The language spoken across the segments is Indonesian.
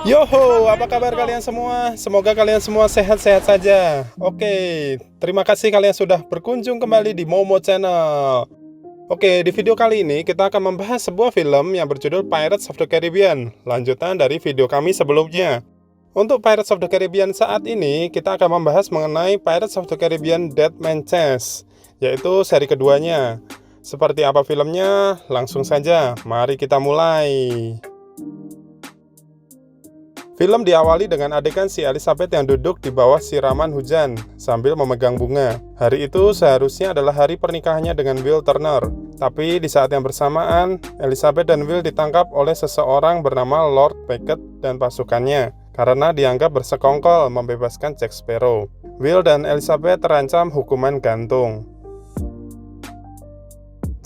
Yoho, apa kabar kalian semua? Semoga kalian semua sehat-sehat saja. Oke, terima kasih kalian sudah berkunjung kembali di Momo Channel. Oke, di video kali ini kita akan membahas sebuah film yang berjudul Pirates of the Caribbean, lanjutan dari video kami sebelumnya. Untuk Pirates of the Caribbean saat ini, kita akan membahas mengenai Pirates of the Caribbean Dead Man's Chest, yaitu seri keduanya. Seperti apa filmnya? Langsung saja, mari kita mulai. Film diawali dengan adegan si Elizabeth yang duduk di bawah siraman hujan sambil memegang bunga. Hari itu seharusnya adalah hari pernikahannya dengan Will Turner. Tapi di saat yang bersamaan, Elizabeth dan Will ditangkap oleh seseorang bernama Lord Beckett dan pasukannya karena dianggap bersekongkol membebaskan Jack Sparrow. Will dan Elizabeth terancam hukuman gantung.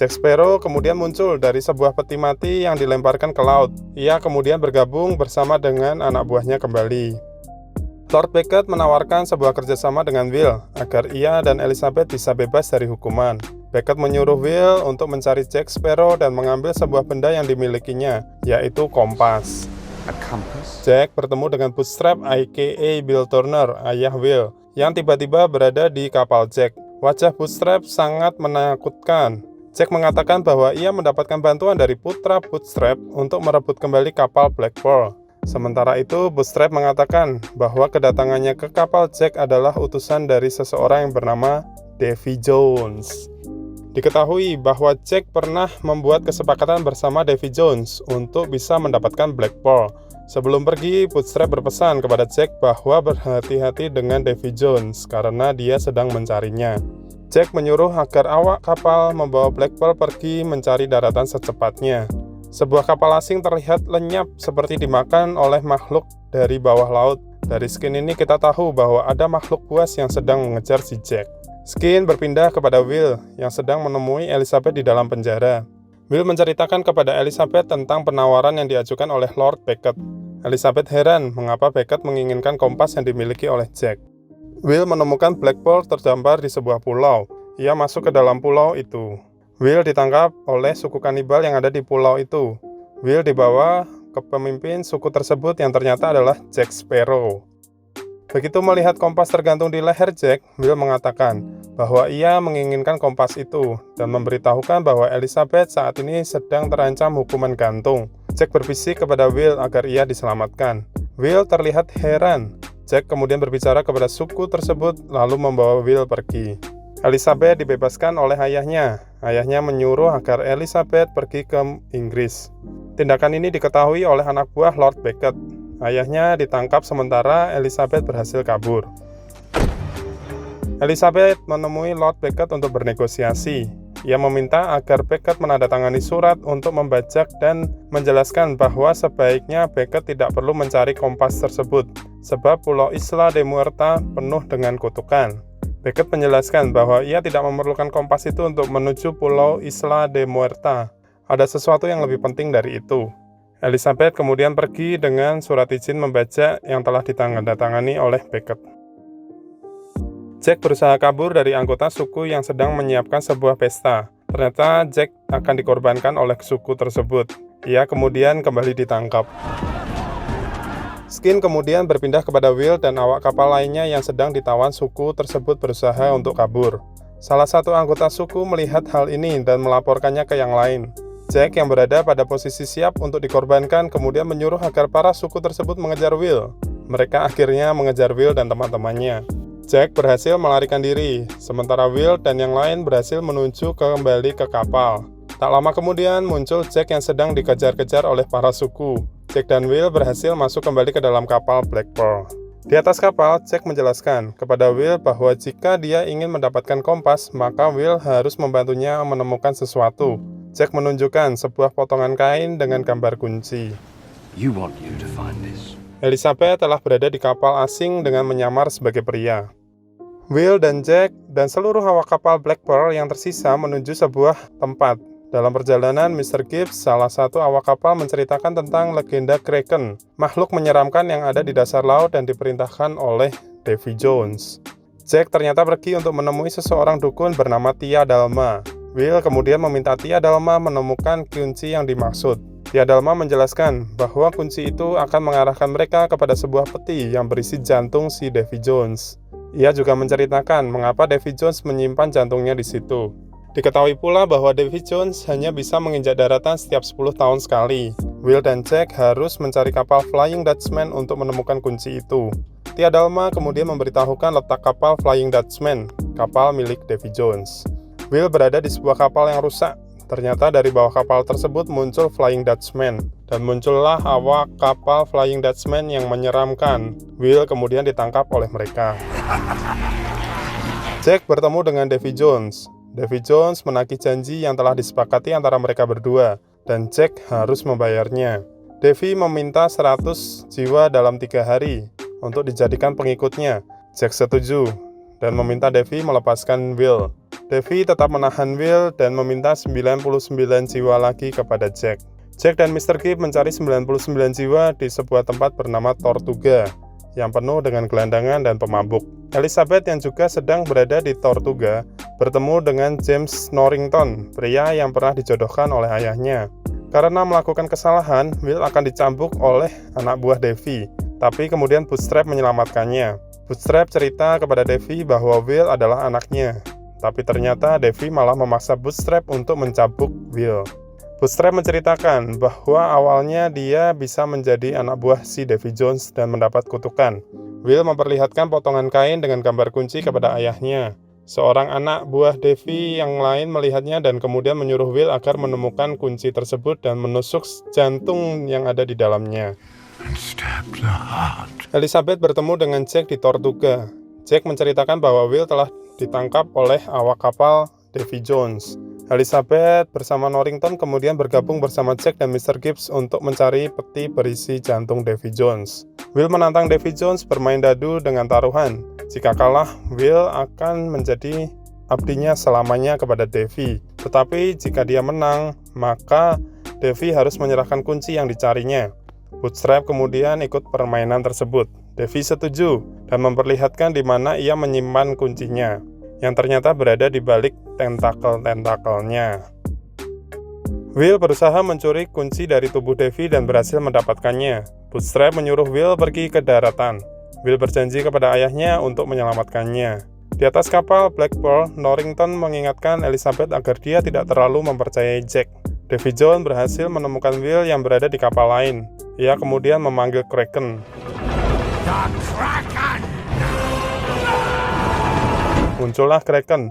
Jack Sparrow kemudian muncul dari sebuah peti mati yang dilemparkan ke laut. Ia kemudian bergabung bersama dengan anak buahnya kembali. Lord Beckett menawarkan sebuah kerjasama dengan Will agar ia dan Elizabeth bisa bebas dari hukuman. Beckett menyuruh Will untuk mencari Jack Sparrow dan mengambil sebuah benda yang dimilikinya, yaitu kompas. Jack bertemu dengan Bootstrap aka Bill Turner, ayah Will, yang tiba-tiba berada di kapal Jack. Wajah Bootstrap sangat menakutkan. Jack mengatakan bahwa ia mendapatkan bantuan dari putra Bootstrap untuk merebut kembali kapal Black Pearl. Sementara itu, Bootstrap mengatakan bahwa kedatangannya ke kapal Jack adalah utusan dari seseorang yang bernama Davy Jones. Diketahui bahwa Jack pernah membuat kesepakatan bersama Davy Jones untuk bisa mendapatkan Black Pearl. Sebelum pergi, Bootstrap berpesan kepada Jack bahwa berhati-hati dengan Davy Jones karena dia sedang mencarinya. Jack menyuruh agar awak kapal membawa Black Pearl pergi mencari daratan secepatnya. Sebuah kapal asing terlihat lenyap seperti dimakan oleh makhluk dari bawah laut. Dari skin ini kita tahu bahwa ada makhluk buas yang sedang mengejar si Jack. Skin berpindah kepada Will yang sedang menemui Elizabeth di dalam penjara. Will menceritakan kepada Elizabeth tentang penawaran yang diajukan oleh Lord Beckett. Elizabeth heran mengapa Beckett menginginkan kompas yang dimiliki oleh Jack. Will menemukan Black Pearl terdampar di sebuah pulau. Ia masuk ke dalam pulau itu. Will ditangkap oleh suku kanibal yang ada di pulau itu. Will dibawa ke pemimpin suku tersebut yang ternyata adalah Jack Sparrow. Begitu melihat kompas tergantung di leher Jack, Will mengatakan bahwa ia menginginkan kompas itu dan memberitahukan bahwa Elizabeth saat ini sedang terancam hukuman gantung. Jack berbisik kepada Will agar ia diselamatkan. Will terlihat heran. Jack kemudian berbicara kepada suku tersebut lalu membawa Will pergi. Elizabeth dibebaskan oleh ayahnya. Ayahnya menyuruh agar Elizabeth pergi ke Inggris. Tindakan ini diketahui oleh anak buah Lord Beckett. Ayahnya ditangkap sementara Elizabeth berhasil kabur. Elizabeth menemui Lord Beckett untuk bernegosiasi. Ia meminta agar Beckett menandatangani surat untuk membajak dan menjelaskan bahwa sebaiknya Beckett tidak perlu mencari kompas tersebut, sebab Pulau Isla de Muerta penuh dengan kutukan. Beckett menjelaskan bahwa ia tidak memerlukan kompas itu untuk menuju Pulau Isla de Muerta. Ada sesuatu yang lebih penting dari itu. Elizabeth kemudian pergi dengan surat izin membajak yang telah ditandatangani oleh Beckett. Jack berusaha kabur dari anggota suku yang sedang menyiapkan sebuah pesta. Ternyata Jack akan dikorbankan oleh suku tersebut. Ia kemudian kembali ditangkap. Skin kemudian berpindah kepada Will dan awak kapal lainnya yang sedang ditawan suku tersebut berusaha untuk kabur. Salah satu anggota suku melihat hal ini dan melaporkannya ke yang lain. Jack yang berada pada posisi siap untuk dikorbankan kemudian menyuruh agar para suku tersebut mengejar Will. Mereka akhirnya mengejar Will dan teman-temannya. Jack berhasil melarikan diri, sementara Will dan yang lain berhasil menuju kembali ke kapal. Tak lama kemudian muncul Jack yang sedang dikejar-kejar oleh para suku. Jack dan Will berhasil masuk kembali ke dalam kapal Black Pearl. Di atas kapal, Jack menjelaskan kepada Will bahwa jika dia ingin mendapatkan kompas, maka Will harus membantunya menemukan sesuatu. Jack menunjukkan sebuah potongan kain dengan gambar kunci. Elizabeth telah berada di kapal asing dengan menyamar sebagai pria. Will dan Jack dan seluruh awak kapal Black Pearl yang tersisa menuju sebuah tempat. Dalam perjalanan, Mr. Gibbs, salah satu awak kapal, menceritakan tentang legenda Kraken, makhluk menyeramkan yang ada di dasar laut dan diperintahkan oleh Davy Jones. Jack ternyata pergi untuk menemui seseorang dukun bernama Tia Dalma. Will kemudian meminta Tia Dalma menemukan kunci yang dimaksud. Tia Dalma menjelaskan bahwa kunci itu akan mengarahkan mereka kepada sebuah peti yang berisi jantung si Davy Jones. Ia juga menceritakan mengapa Davy Jones menyimpan jantungnya di situ. Diketahui pula bahwa Davy Jones hanya bisa menginjak daratan setiap 10 tahun sekali. Will dan Jack harus mencari kapal Flying Dutchman untuk menemukan kunci itu. Tia Dalma kemudian memberitahukan letak kapal Flying Dutchman, kapal milik Davy Jones. Will berada di sebuah kapal yang rusak. Ternyata dari bawah kapal tersebut muncul Flying Dutchman, dan muncullah awak kapal Flying Dutchman yang menyeramkan. Will kemudian ditangkap oleh mereka. Jack bertemu dengan Davy Jones. Davy Jones menagih janji yang telah disepakati antara mereka berdua, dan Jack harus membayarnya. Davy meminta 100 jiwa dalam 3 hari untuk dijadikan pengikutnya. Jack setuju, dan meminta Davy melepaskan Will. Davy tetap menahan Will dan meminta 99 jiwa lagi kepada Jack. Jack dan Mr. Gibb mencari 99 jiwa di sebuah tempat bernama Tortuga, yang penuh dengan gelandangan dan pemabuk. Elizabeth yang juga sedang berada di Tortuga, bertemu dengan James Norrington, pria yang pernah dijodohkan oleh ayahnya. Karena melakukan kesalahan, Will akan dicambuk oleh anak buah Davy, tapi kemudian Bootstrap menyelamatkannya. Bootstrap cerita kepada Davy bahwa Will adalah anaknya, tapi ternyata Davy malah memaksa Bootstrap untuk mencambuk Will. Bootstrap menceritakan bahwa awalnya dia bisa menjadi anak buah si Davy Jones dan mendapat kutukan. Will memperlihatkan potongan kain dengan gambar kunci kepada ayahnya. Seorang anak buah Davy yang lain melihatnya dan kemudian menyuruh Will agar menemukan kunci tersebut dan menusuk jantung yang ada di dalamnya. Elizabeth bertemu dengan Jack di Tortuga. Jack menceritakan bahwa Will telah ditangkap oleh awak kapal Davy Jones. Elizabeth bersama Norrington kemudian bergabung bersama Jack dan Mr. Gibbs untuk mencari peti berisi jantung Davy Jones. Will menantang Davy Jones bermain dadu dengan taruhan. Jika kalah, Will akan menjadi abdinya selamanya kepada Davy. Tetapi jika dia menang, maka Davy harus menyerahkan kunci yang dicarinya. Bootstrap kemudian ikut permainan tersebut. Davy setuju dan memperlihatkan di mana ia menyimpan kuncinya, yang ternyata berada di balik tentakel-tentakelnya. Will berusaha mencuri kunci dari tubuh Davy dan berhasil mendapatkannya. Bootstrap menyuruh Will pergi ke daratan. Will berjanji kepada ayahnya untuk menyelamatkannya. Di atas kapal Black Pearl, Norrington mengingatkan Elizabeth agar dia tidak terlalu mempercayai Jack. Davy Jones berhasil menemukan Will yang berada di kapal lain. Ia kemudian memanggil Kraken. Muncullah Kraken,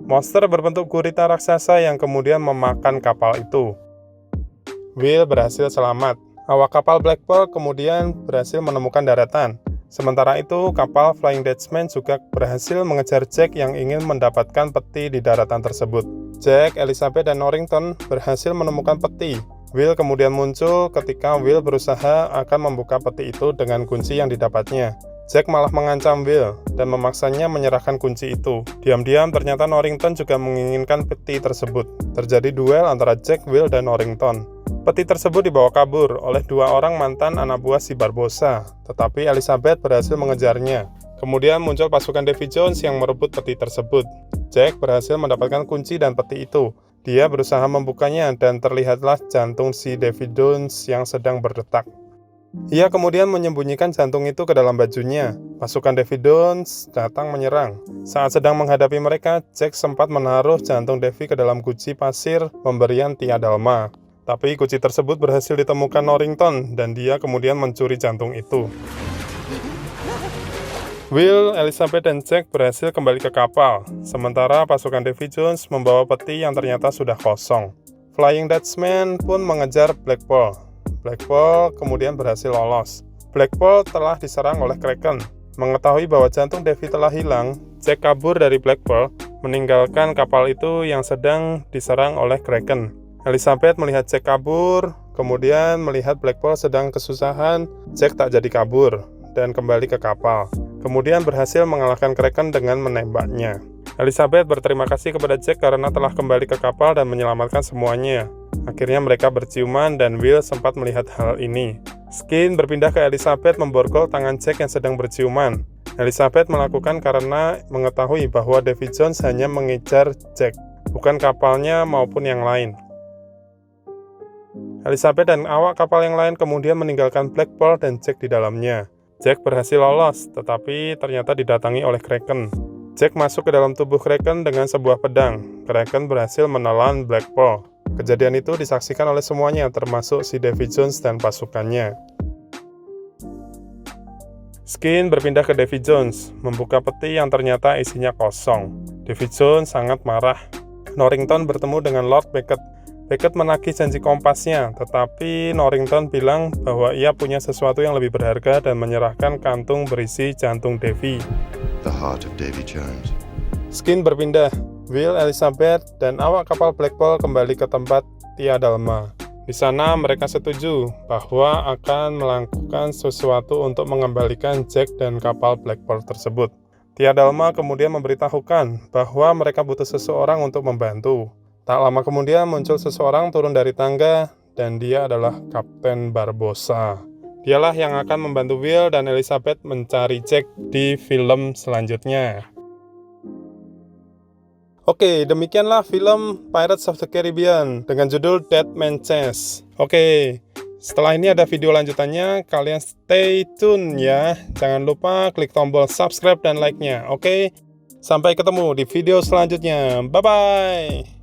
monster berbentuk gurita raksasa yang kemudian memakan kapal itu. Will berhasil selamat. Awak kapal Black Pearl kemudian berhasil menemukan daratan. Sementara itu, kapal Flying Dutchman juga berhasil mengejar Jack yang ingin mendapatkan peti di daratan tersebut. Jack, Elizabeth, dan Norrington berhasil menemukan peti. Will kemudian muncul ketika Will berusaha akan membuka peti itu dengan kunci yang didapatnya. Jack malah mengancam Will dan memaksanya menyerahkan kunci itu. Diam-diam ternyata Norrington juga menginginkan peti tersebut. Terjadi duel antara Jack, Will, dan Norrington. Peti tersebut dibawa kabur oleh 2 orang mantan anak buah si Barbossa, tetapi Elizabeth berhasil mengejarnya. Kemudian muncul pasukan Davy Jones yang merebut peti tersebut. Jack berhasil mendapatkan kunci dan peti itu. Dia berusaha membukanya dan terlihatlah jantung si Davy Jones yang sedang berdetak. Ia kemudian menyembunyikan jantung itu ke dalam bajunya. Pasukan Davy Jones datang menyerang. Saat sedang menghadapi mereka, Jack sempat menaruh jantung Davy ke dalam guci pasir pemberian Tia Dalma. Tapi kunci tersebut berhasil ditemukan Norrington dan dia kemudian mencuri jantung itu. Will, Elizabeth, dan Jack berhasil kembali ke kapal, sementara pasukan Davy Jones membawa peti yang ternyata sudah kosong. Flying Dutchman pun mengejar Black Pearl. Black Pearl kemudian berhasil lolos. Black Pearl telah diserang oleh Kraken. Mengetahui bahwa jantung Davy telah hilang, Jack kabur dari Black Pearl, meninggalkan kapal itu yang sedang diserang oleh Kraken. Elizabeth melihat Jack kabur, kemudian melihat Black Pearl sedang kesusahan. Jack tak jadi kabur dan kembali ke kapal. Kemudian berhasil mengalahkan Kraken dengan menembaknya. Elizabeth berterima kasih kepada Jack karena telah kembali ke kapal dan menyelamatkan semuanya. Akhirnya mereka berciuman dan Will sempat melihat hal ini. Skin berpindah ke Elizabeth memborgol tangan Jack yang sedang berciuman. Elizabeth melakukan karena mengetahui bahwa Davy Jones hanya mengejar Jack, bukan kapalnya maupun yang lain. Elizabeth dan awak kapal yang lain kemudian meninggalkan Black Pearl dan Jack di dalamnya. Jack berhasil lolos, tetapi ternyata didatangi oleh Kraken. Jack masuk ke dalam tubuh Kraken dengan sebuah pedang. Kraken berhasil menelan Black Pearl. Kejadian itu disaksikan oleh semuanya, termasuk si Davy Jones dan pasukannya. Skin berpindah ke Davy Jones, membuka peti yang ternyata isinya kosong. Davy Jones sangat marah. Norrington bertemu dengan Lord Beckett. Beckett menagih janji kompasnya, tetapi Norrington bilang bahwa ia punya sesuatu yang lebih berharga dan menyerahkan kantung berisi jantung Davy. The heart of Davy Jones. Skin berpindah. Will, Elizabeth, dan awak kapal Black Pearl kembali ke tempat Tia Dalma. Di sana mereka setuju bahwa akan melakukan sesuatu untuk mengembalikan Jack dan kapal Black Pearl tersebut. Tia Dalma kemudian memberitahukan bahwa mereka butuh seseorang untuk membantu. Tak lama kemudian muncul seseorang turun dari tangga, dan dia adalah Kapten Barbossa. Dialah yang akan membantu Will dan Elizabeth mencari Jack di film selanjutnya. Oke, demikianlah film Pirates of the Caribbean dengan judul Dead Man's Chest. Oke, setelah ini ada video lanjutannya, kalian stay tune ya. Jangan lupa klik tombol subscribe dan like-nya. Oke, sampai ketemu di video selanjutnya. Bye-bye.